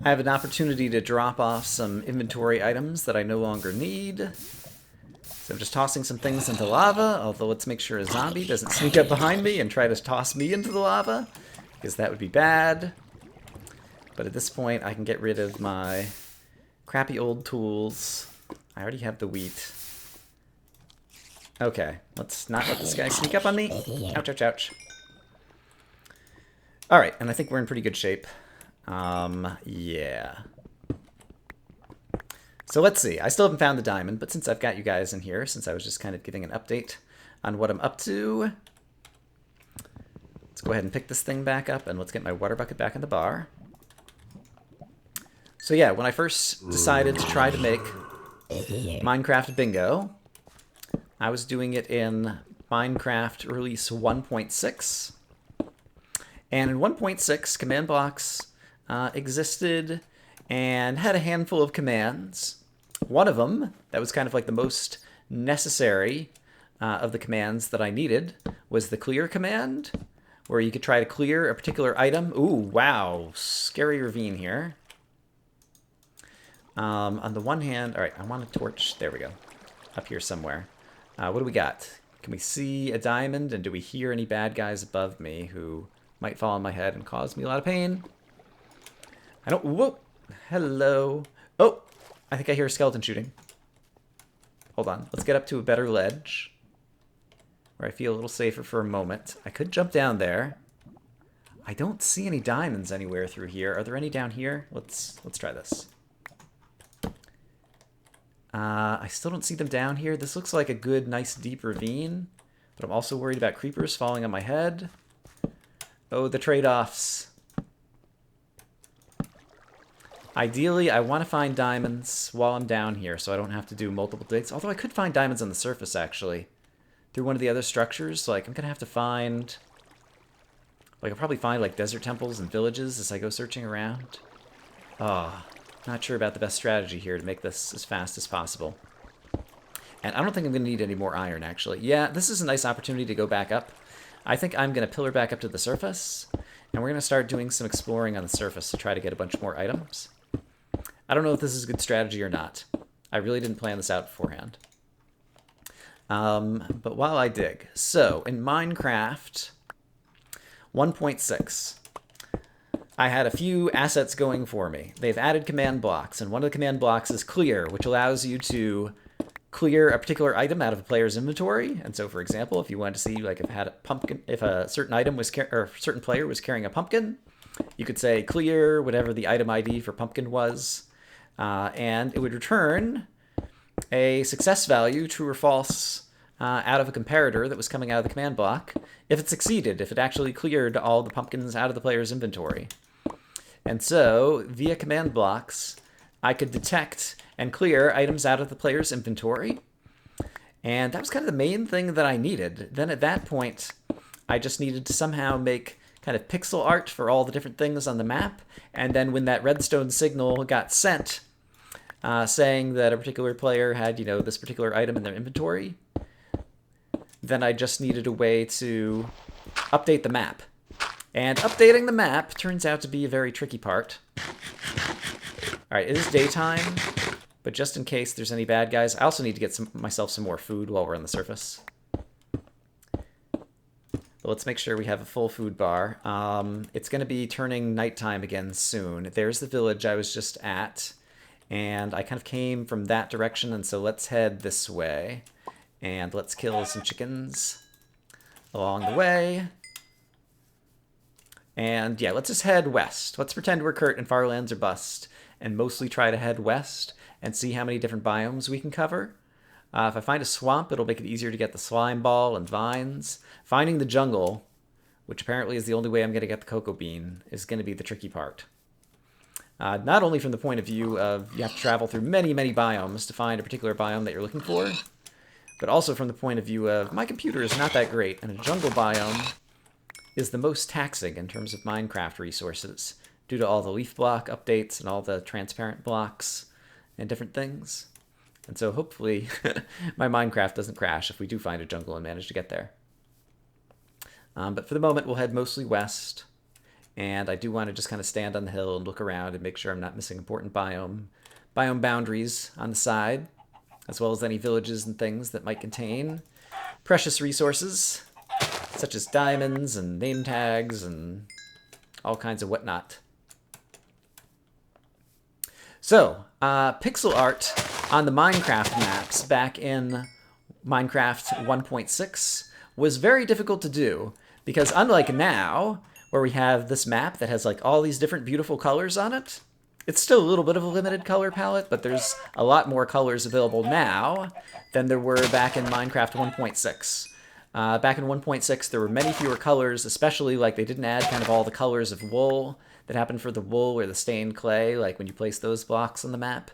I have an opportunity to drop off some inventory items that I no longer need. So I'm just tossing some things into lava, although let's make sure a zombie doesn't sneak up behind me and try to toss me into the lava, because that would be bad. But at this point, I can get rid of my crappy old tools. I already have the wheat. Okay, let's not let this guy sneak up on me. Ouch, ouch, ouch. Alright, and I think we're in pretty good shape. Yeah. So let's see. I still haven't found the diamond, but since I've got you guys in here, since I was just kind of giving an update on what I'm up to, let's go ahead and pick this thing back up, and let's get my water bucket back in the bar. So yeah, when I first decided to try to make Minecraft Bingo, I was doing it in Minecraft release 1.6. And in 1.6, command blocks existed and had a handful of commands. One of them, that was kind of like the most necessary of the commands that I needed, was the clear command, where you could try to clear a particular item. Ooh, wow, scary ravine here. On the one hand, all right, I want a torch. There we go. Up here somewhere. What do we got? Can we see a diamond? And do we hear any bad guys above me who might fall on my head and cause me a lot of pain? I don't... Whoa! Hello. Oh! I think I hear a skeleton shooting. Hold on. Let's get up to a better ledge, where I feel a little safer for a moment. I could jump down there. I don't see any diamonds anywhere through here. Are there any down here? Let's try this. I still don't see them down here. This looks like a good, nice, deep ravine, but I'm also worried about creepers falling on my head. Oh, the trade-offs. Ideally, I want to find diamonds while I'm down here, so I don't have to do multiple digs. Although I could find diamonds on the surface, actually, through one of the other structures. Like, I'm going to have to find... Like, I'll probably find, like, desert temples and villages as I go searching around. Ah. Not sure about the best strategy here to make this as fast as possible. And I don't think I'm going to need any more iron, actually. Yeah, this is a nice opportunity to go back up. I think I'm going to pillar back up to the surface, and we're going to start doing some exploring on the surface to try to get a bunch more items. I don't know if this is a good strategy or not. I really didn't plan this out beforehand. But while I dig... So, in Minecraft 1.6... I had a few assets going for me. They've added command blocks, and one of the command blocks is clear, which allows you to clear a particular item out of a player's inventory. And so, for example, if you wanted to see, like, if a certain item was or a certain player was carrying a pumpkin, you could say clear whatever the item ID for pumpkin was, and it would return a success value, true or false, out of a comparator that was coming out of the command block if it succeeded, if it actually cleared all the pumpkins out of the player's inventory. And so, via command blocks, I could detect and clear items out of the player's inventory. And that was kind of the main thing that I needed. Then at that point, I just needed to somehow make kind of pixel art for all the different things on the map. And then when that redstone signal got sent, saying that a particular player had, you know, this particular item in their inventory, then I just needed a way to update the map. And updating the map turns out to be a very tricky part. Alright, it is daytime, but just in case there's any bad guys, I also need to get myself some more food while we're on the surface. But let's make sure we have a full food bar. It's going to be turning nighttime again soon. There's the village I was just at, and I kind of came from that direction, and so let's head this way. And let's kill some chickens along the way. And yeah, let's just head west. Let's pretend we're Kurt and Farlands are bust, and mostly try to head west and see how many different biomes we can cover. If I find a swamp, it'll make it easier to get the slime ball and vines. Finding the jungle, which apparently is the only way I'm going to get the cocoa bean, is going to be the tricky part. Not only from the point of view of you have to travel through many, many biomes to find a particular biome that you're looking for, but also from the point of view of my computer is not that great, and a jungle biome is the most taxing in terms of Minecraft resources, due to all the leaf block updates and all the transparent blocks and different things. And so hopefully my Minecraft doesn't crash if we do find a jungle and manage to get there. But for the moment, we'll head mostly west. And I do want to just kind of stand on the hill and look around and make sure I'm not missing important biome boundaries on the side, as well as any villages and things that might contain precious resources, such as diamonds and name tags and all kinds of whatnot. So, pixel art on the Minecraft maps back in Minecraft 1.6 was very difficult to do, because unlike now, where we have this map that has like all these different beautiful colors on it, it's still a little bit of a limited color palette, but there's a lot more colors available now than there were back in Minecraft 1.6. Back in 1.6, there were many fewer colors, especially like they didn't add kind of all the colors of wool that happened for the wool or the stained clay, like when you place those blocks on the map.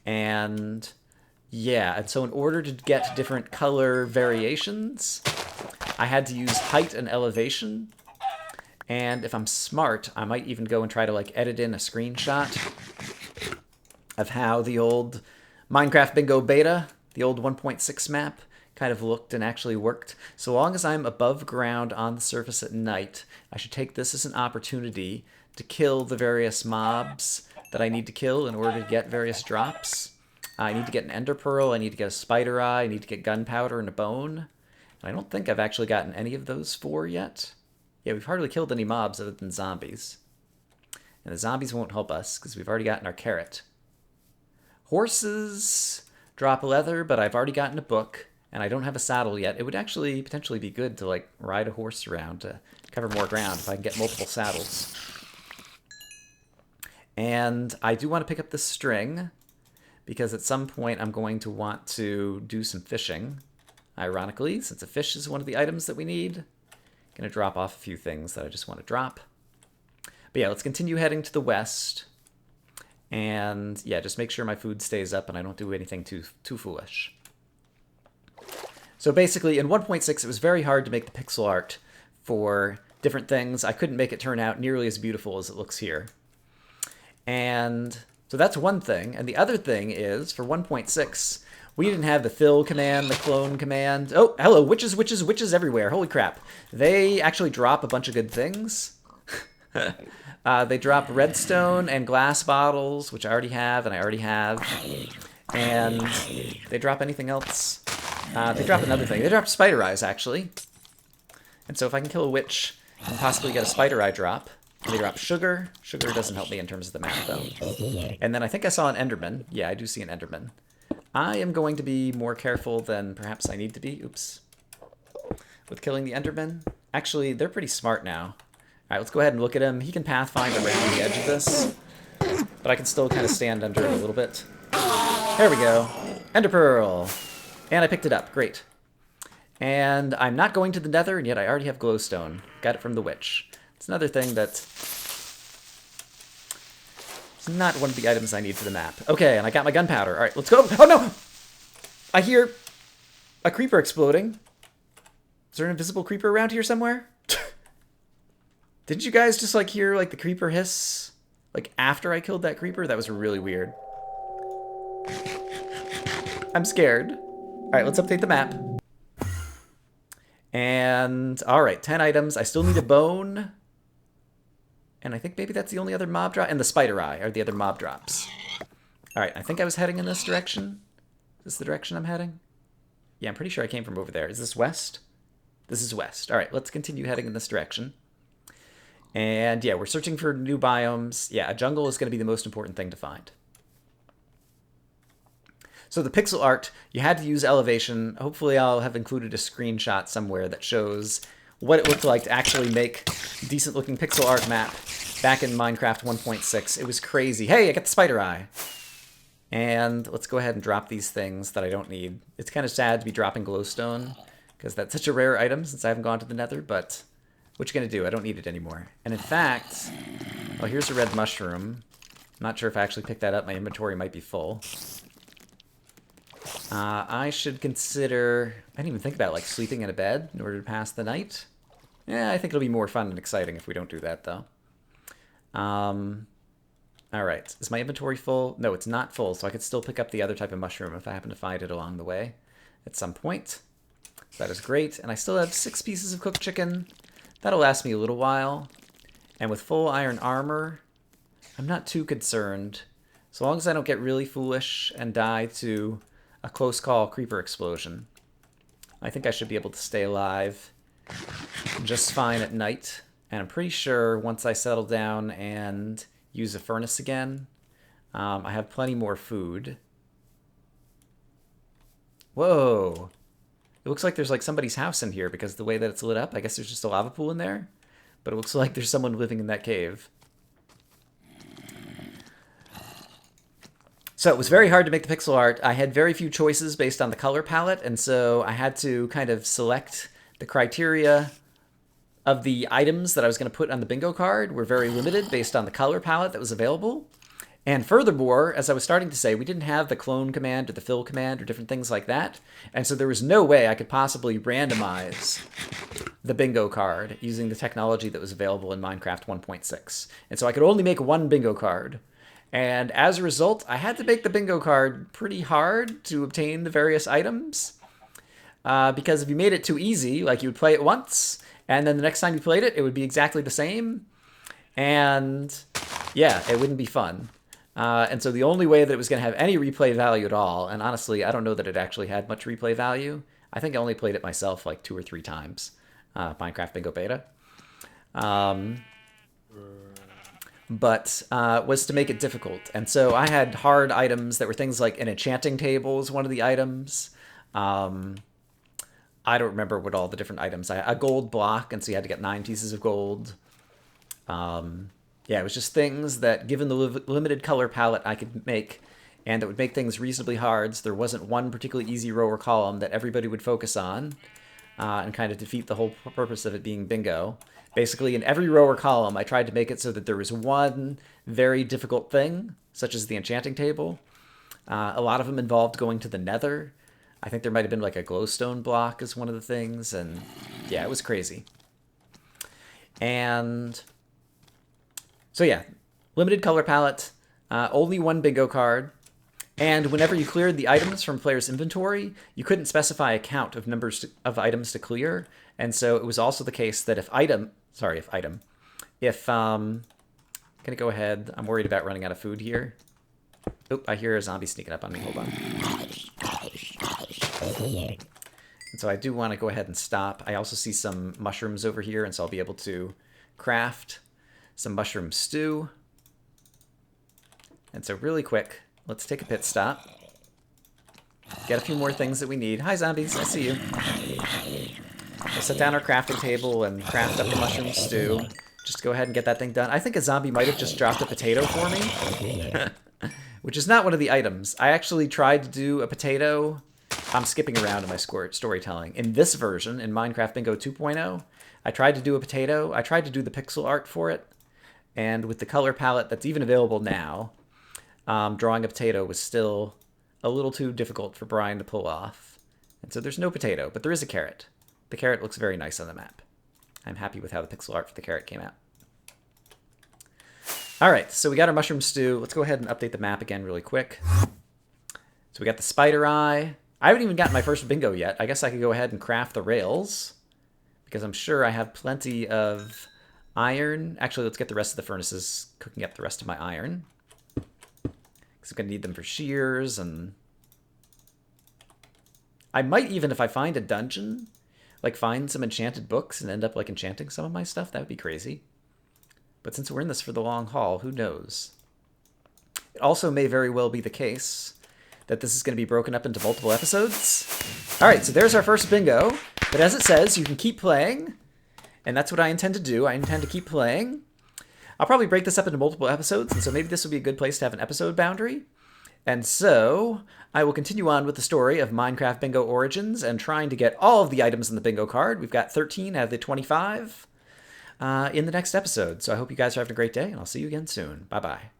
And yeah, and so in order to get different color variations, I had to use height and elevation. And if I'm smart, I might even go and try to like edit in a screenshot of how the old MinecraftBINGO beta, the old 1.6 map, kind of looked and actually worked. So long as I'm above ground on the surface at night, I should take this as an opportunity to kill the various mobs that I need to kill in order to get various drops. I need to get an ender pearl, I need to get a spider eye, I need to get gunpowder and a bone. And I don't think I've actually gotten any of those 4 yet. Yeah, we've hardly killed any mobs other than zombies. And the zombies won't help us because we've already gotten our carrot. Horses drop leather, but I've already gotten a book. And I don't have a saddle yet. It would actually potentially be good to like ride a horse around to cover more ground if I can get multiple saddles. And I do want to pick up the string because at some point I'm going to want to do some fishing. Ironically, since a fish is one of the items that we need, I'm going to drop off a few things that I just want to drop. But yeah, let's continue heading to the west. And yeah, just make sure my food stays up and I don't do anything too foolish. So basically, in 1.6, it was very hard to make the pixel art for different things. I couldn't make it turn out nearly as beautiful as it looks here. And so that's one thing. And the other thing is, for 1.6, we didn't have the fill command, the clone command. Oh, hello, witches, witches, witches everywhere. Holy crap. They actually drop a bunch of good things. They drop redstone and glass bottles, which I already have, and I already have. And they drop anything else. They drop another thing. They drop spider eyes, actually. And so if I can kill a witch and possibly get a spider eye drop. They drop sugar. Sugar doesn't help me in terms of the map, though. And then I think I saw an enderman. Yeah, I do see an enderman. I am going to be more careful than perhaps I need to be. Oops. With killing the enderman. Actually, they're pretty smart now. All right, let's go ahead and look at him. He can pathfind around the edge of this. But I can still kind of stand under it a little bit. There we go. Ender pearl. And I picked it up. Great. And I'm not going to the nether, and yet I already have glowstone. Got it from the witch. It's another thing that... it's not one of the items I need for the map. Okay, and I got my gunpowder. All right, let's go. Oh, no! I hear a creeper exploding. Is there an invisible creeper around here somewhere? Didn't you guys just, like, hear, like, the creeper hiss? Like, after I killed that creeper? That was really weird. I'm scared. All right, let's update the map. And, all right, 10 items. I still need a bone. And I think maybe that's the only other mob drop. And the spider eye are the other mob drops. All right, I think I was heading in this direction. Is this the direction I'm heading? Yeah, I'm pretty sure I came from over there. Is this west? This is west. All right, let's continue heading in this direction. And yeah, we're searching for new biomes. Yeah, a jungle is going to be the most important thing to find. So the pixel art, you had to use elevation. Hopefully I'll have included a screenshot somewhere that shows what it looked like to actually make decent looking pixel art map back in Minecraft 1.6. It was crazy. Hey, I got the spider eye. And let's go ahead and drop these things that I don't need. It's kind of sad to be dropping glowstone because that's such a rare item since I haven't gone to the nether, but what you gonna do? I don't need it anymore. And in fact, well, here's a red mushroom. I'm not sure if I actually picked that up. My inventory might be full. I should consider... I didn't even think about, like, sleeping in a bed in order to pass the night. Yeah, I think it'll be more fun and exciting if we don't do that, though. All right. Is my inventory full? No, it's not full, so I could still pick up the other type of mushroom if I happen to find it along the way at some point. So that is great. And I still have 6 pieces of cooked chicken. That'll last me a little while. And with full iron armor, I'm not too concerned. So long as I don't get really foolish and die to a close call creeper explosion, I think I should be able to stay alive just fine at night. And I'm pretty sure once I settle down and use a furnace again, I have plenty more food. Whoa. It looks like there's like somebody's house in here because of the way that it's lit up. I guess there's just a lava pool in there. But it looks like there's someone living in that cave. So it was very hard to make the pixel art. I had very few choices based on the color palette, and so I had to kind of select the criteria of the items that I was going to put on the bingo card were very limited based on the color palette that was available. And furthermore, as I was starting to say, we didn't have the clone command or the fill command or different things like that. And so there was no way I could possibly randomize the bingo card using the technology that was available in Minecraft 1.6. And so I could only make one bingo card. And as a result, I had to make the bingo card pretty hard to obtain the various items. Because if you made it too easy, like you would play it once, and then the next time you played it, it would be exactly the same. And yeah, it wouldn't be fun. And so the only way that it was going to have any replay value at all, and honestly, I don't know that it actually had much replay value. I think I only played it myself like 2 or 3 times, Minecraft Bingo Beta. But was to make it difficult. And so I had hard items that were things like an enchanting table was one of the items. I don't remember what all the different items. A gold block, and so you had to get 9 pieces of gold. Yeah, it was just things that, given the limited color palette I could make, and that would make things reasonably hard, so there wasn't one particularly easy row or column that everybody would focus on, and kind of defeat the whole purpose of it being bingo. Basically, in every row or column, I tried to make it so that there was one very difficult thing, such as the enchanting table. A lot of them involved going to the nether. I think there might have been like a glowstone block as one of the things, and yeah, it was crazy. And so yeah, limited color palette, only one bingo card, and whenever you cleared the items from player's inventory, you couldn't specify a count of numbers of items to clear, and so it was also the case that gonna go ahead, I'm worried about running out of food here. Oh, I hear a zombie sneaking up on me, hold on. And so I do want to go ahead and stop. I also see some mushrooms over here, and so I'll be able to craft some mushroom stew. And so really quick, let's take a pit stop. Get a few more things that we need. Hi, zombies. I see you. We'll set down our crafting table and craft up the mushroom stew. Just go ahead and get that thing done. I think a zombie might have just dropped a potato for me. Which is not one of the items. I actually tried to do a potato. I'm skipping around in my storytelling. In this version, in Minecraft Bingo 2.0, I tried to do a potato. I tried to do the pixel art for it. And with the color palette that's even available now, drawing a potato was still a little too difficult for Brian to pull off. And so there's no potato, but there is a carrot. The carrot looks very nice on the map. I'm happy with how the pixel art for the carrot came out. All right, so we got our mushroom stew. Let's go ahead and update the map again really quick. So we got the spider eye. I haven't even gotten my first bingo yet. I guess I could go ahead and craft the rails, because I'm sure I have plenty of iron. Actually, let's get the rest of the furnaces cooking up the rest of my iron, because I'm going to need them for shears, and I might even, if I find a dungeon, like find some enchanted books and end up like enchanting some of my stuff. That would be crazy. But since we're in this for the long haul, who knows? It also may very well be the case that this is going to be broken up into multiple episodes. All right, so there's our first bingo. But as it says, you can keep playing. And that's what I intend to do. I intend to keep playing. I'll probably break this up into multiple episodes, and so maybe this will be a good place to have an episode boundary. And so I will continue on with the story of Minecraft Bingo Origins and trying to get all of the items in the bingo card. We've got 13 out of the 25 in the next episode. So I hope you guys are having a great day, and I'll see you again soon. Bye-bye.